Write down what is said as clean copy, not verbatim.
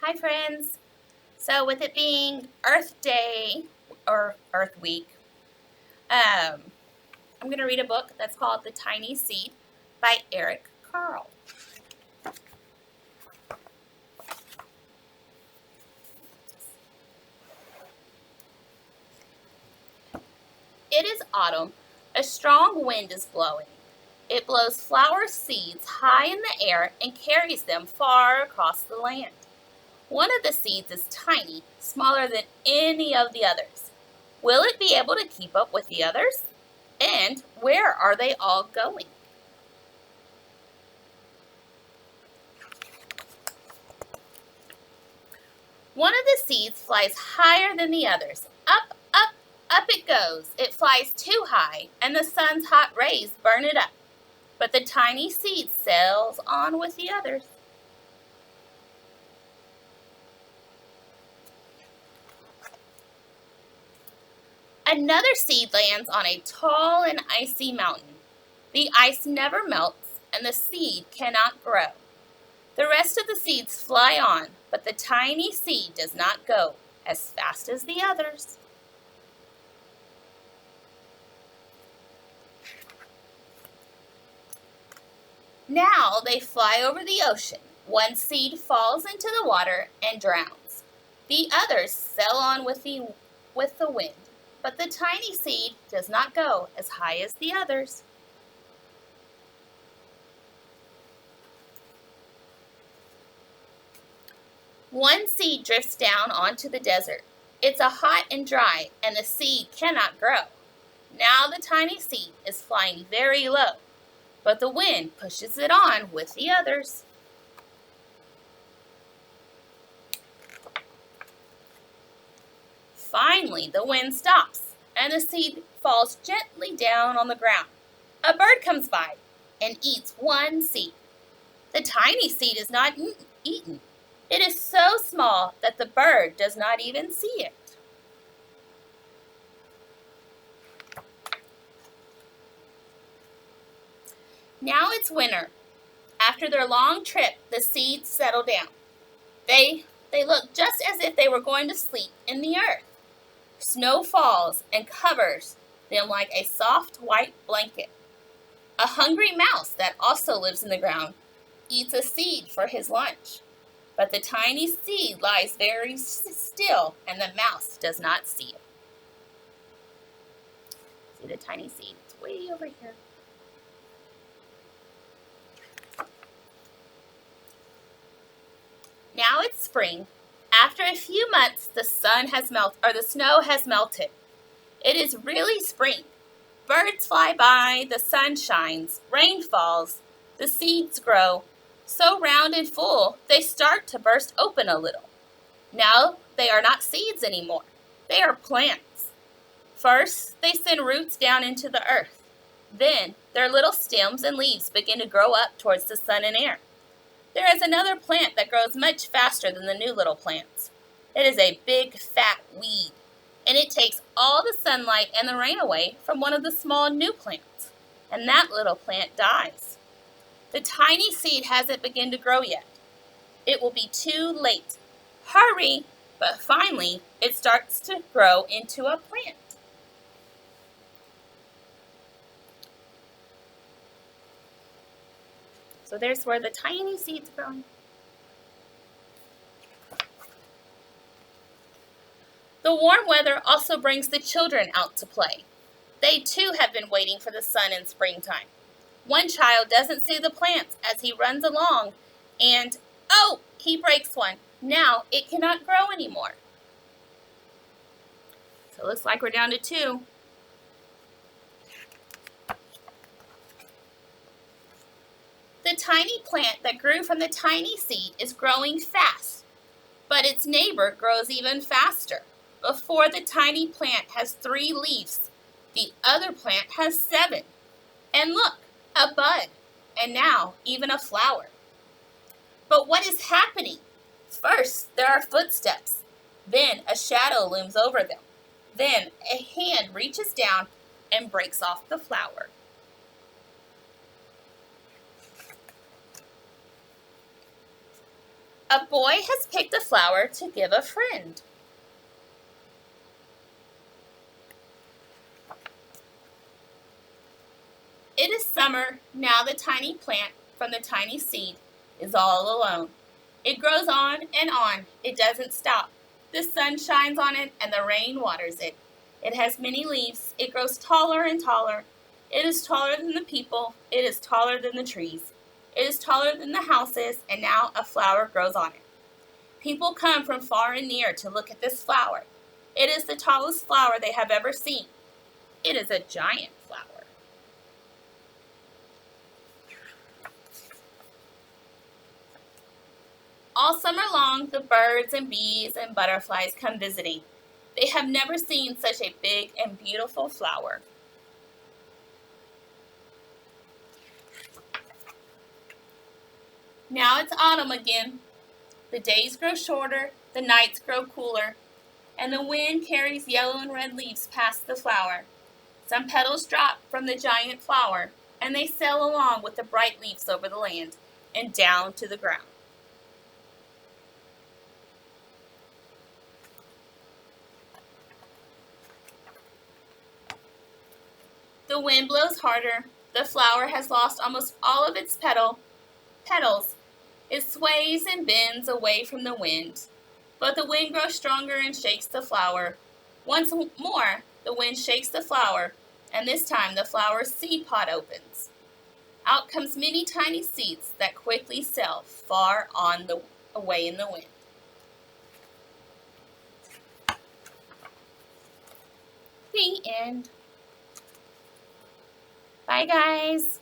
Hi friends! So with it being Earth Day, or Earth Week, I'm going to read a book that's called The Tiny Seed by Eric Carle. It is autumn. A strong wind is blowing. It blows flower seeds high in the air and carries them far across the land. One of the seeds is tiny, smaller than any of the others. Will it be able to keep up with the others? And where are they all going? One of the seeds flies higher than the others. Up, up, up it goes. It flies too high, and the sun's hot rays burn it up. But the tiny seed sails on with the others. Another seed lands on a tall and icy mountain. The ice never melts, and the seed cannot grow. The rest of the seeds fly on, but the tiny seed does not go as fast as the others. Now they fly over the ocean. One seed falls into the water and drowns. The others sail on with the wind, but the tiny seed does not go as high as the others. One seed drifts down onto the desert. It's hot and dry, and the seed cannot grow. Now the tiny seed is flying very low, but the wind pushes it on with the others. Finally, the wind stops, and the seed falls gently down on the ground. A bird comes by and eats one seed. The tiny seed is not eaten. It is so small that the bird does not even see it. Now it's winter. After their long trip, the seeds settle down. They look just as if they were going to sleep in the earth. Snow falls and covers them like a soft white blanket. A hungry mouse that also lives in the ground eats a seed for his lunch. But the tiny seed lies very still, and the mouse does not see it. See the tiny seed? It's way over here. Now it's spring. After a few months, the snow has melted. It is really spring. Birds fly by, the sun shines, rain falls, the seeds grow. So round and full, they start to burst open a little. Now they are not seeds anymore. They are plants. First, they send roots down into the earth. Then, their little stems and leaves begin to grow up towards the sun and air. There is another plant that grows much faster than the new little plants. It is a big, fat weed, and it takes all the sunlight and the rain away from one of the small new plants, and that little plant dies. The tiny seed hasn't begun to grow yet. It will be too late. Hurry! But finally, it starts to grow into a plant. So there's where the tiny seed's growing. The warm weather also brings the children out to play. They too have been waiting for the sun in springtime. One child doesn't see the plants as he runs along, and oh, he breaks one. Now it cannot grow anymore. So it looks like we're down to 2. The tiny plant that grew from the tiny seed is growing fast, but its neighbor grows even faster. Before the tiny plant has 3 leaves, the other plant has 7. And look, a bud, and now even a flower. But what is happening? First, there are footsteps. Then a shadow looms over them. Then a hand reaches down and breaks off the flower. A boy has picked a flower to give a friend. It is summer. Now the tiny plant from the tiny seed is all alone. It grows on and on. It doesn't stop. The sun shines on it and the rain waters it. It has many leaves. It grows taller and taller. It is taller than the people. It is taller than the trees. It is taller than the houses, and now a flower grows on it. People come from far and near to look at this flower. It is the tallest flower they have ever seen. It is a giant flower. All summer long, the birds and bees and butterflies come visiting. They have never seen such a big and beautiful flower. Now it's autumn again. The days grow shorter, the nights grow cooler, and the wind carries yellow and red leaves past the flower. Some petals drop from the giant flower, and they sail along with the bright leaves over the land and down to the ground. The wind blows harder. The flower has lost almost all of its petals. It sways and bends away from the wind. But the wind grows stronger and shakes the flower. Once more, the wind shakes the flower, and this time the flower's seed pod opens. Out comes many tiny seeds that quickly sail far away in the wind. The end. Bye, guys.